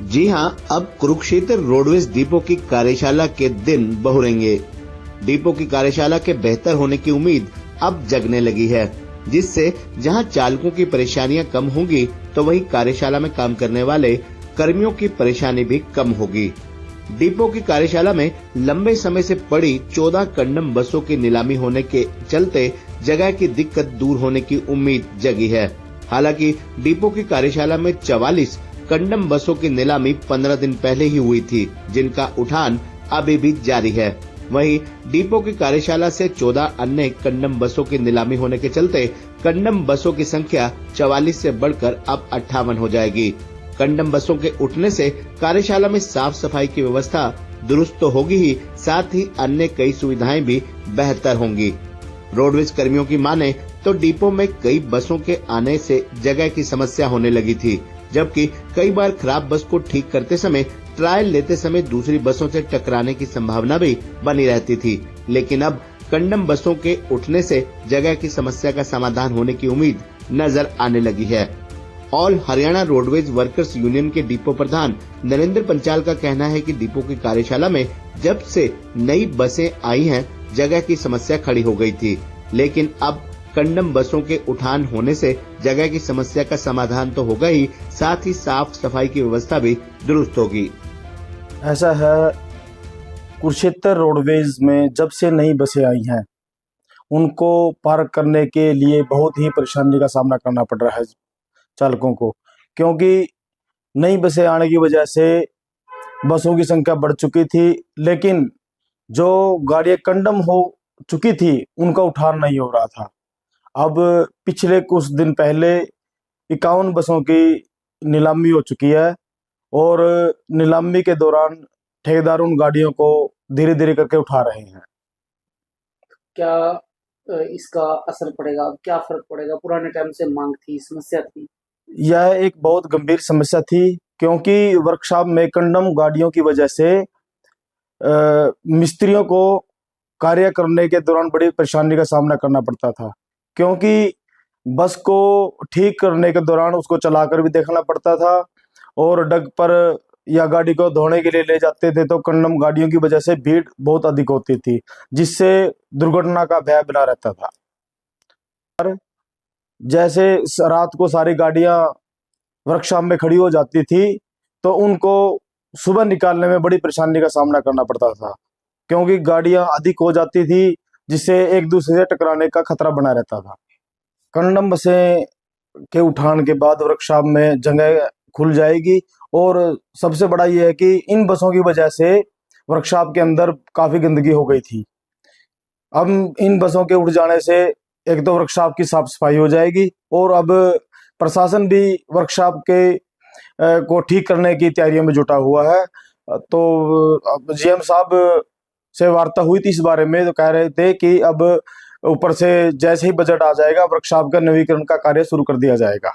जी हां, अब Kurukshetra roadways depot की कार्यशाला के दिन बहुरेंगे। डिपो की कार्यशाला के बेहतर होने की उम्मीद अब जगने लगी है, जिससे जहां चालकों की परेशानियां कम होंगी, तो वहीं कार्यशाला में काम करने वाले कर्मियों की परेशानी भी कम होगी। डिपो की कार्यशाला में लंबे समय से पड़ी 14 कंडम बसों की नीलामी होने के चलते जगह की दिक्कत दूर होने की उम्मीद जगी है। हालांकि डिपो की कार्यशाला में 44 कंडम बसों की नीलामी 15 दिन पहले ही हुई थी, जिनका उठान अभी भी जारी है। वहीं डिपो की कार्यशाला से 14 अन्य कंडम बसों की नीलामी होने के चलते कंडम बसों की संख्या 44 से बढ़कर अब 58 हो जाएगी। कंडम बसों के उठने से कार्यशाला में साफ सफाई की व्यवस्था दुरुस्त तो होगी ही, साथ ही अन्य कई सुविधाएं भी बेहतर होंगी। रोडवेज कर्मियों की माने तो डिपो में कई बसों के आने से जगह की समस्या होने लगी थी, जबकि कई बार खराब बस को ठीक करते समय ट्रायल लेते समय दूसरी बसों से टकराने की संभावना भी बनी रहती थी। लेकिन अब कंडम बसों के उठने से जगह की समस्या का समाधान होने की उम्मीद नजर आने लगी है। All Haryana roadways workers union के डिपो प्रधान नरेंद्र पंचाल का कहना है कि डिपो की कार्यशाला में जब से नई बसें आई हैं, जगह की समस्या खड़ी हो गई थी, लेकिन अब कंडम बसों के उठान होने से जगह की समस्या का समाधान तो होगा ही, साथ ही साफ सफाई की व्यवस्था भी दुरुस्त होगी। ऐसा है, कुरुक्षेत्र रोडवेज में जब से नई बसें आई हैं, उनको पार्क करने के लिए बहुत ही परेशानी का सामना करना पड़ रहा है चालकों को, क्योंकि नई बसें आने की वजह से बसों की संख्या बढ़ चुकी थी, लेकिन जो गाड़ियां कंडम हो चुकी थी उनका उठान नहीं हो रहा था। अब पिछले कुछ दिन पहले 51 बसों की नीलामी हो चुकी है और नीलामी के दौरान ठेकेदार उन गाड़ियों को धीरे धीरे करके उठा रहे हैं। क्या इसका असर पड़ेगा? क्या फर्क पड़ेगा? पुराने टाइम से मांग थी, समस्या थी। यह एक बहुत गंभीर समस्या थी, क्योंकि वर्कशॉप में कंडम गाड़ियों की वजह से मिस्त्रियों को कार्य करने के दौरान बड़ी परेशानी का सामना करना पड़ता था, क्योंकि बस को ठीक करने के दौरान उसको चलाकर भी देखना पड़ता था और डग पर या गाड़ी को धोने के लिए ले जाते थे तो कंडम गाड़ियों की वजह से भीड़ बहुत अधिक होती थी, जिससे दुर्घटना का भय बना रहता था। और जैसे रात को सारी गाड़ियां वर्कशॉप में खड़ी हो जाती थी तो उनको सुबह निकालने में बड़ी परेशानी का सामना करना पड़ता था, क्योंकि गाड़ियां अधिक हो जाती थी, जिससे एक दूसरे से टकराने का खतरा बना रहता था। कंडम बसें के उठान के बाद वर्कशॉप में जगह खुल जाएगी और सबसे बड़ा यह है कि इन बसों की वजह से वर्कशॉप के अंदर काफी गंदगी हो गई थी। अब इन बसों के उठ जाने से एक तो वर्कशॉप की साफ सफाई हो जाएगी और अब प्रशासन भी वर्कशॉप के को ठीक करने की तैयारियों में जुटा हुआ है। तो जीएम साहब से वार्ता हुई थी इस बारे में, तो कह रहे थे कि अब ऊपर से जैसे ही बजट आ जाएगा वर्कशॉप का नवीकरण का कार्य शुरू कर दिया जाएगा।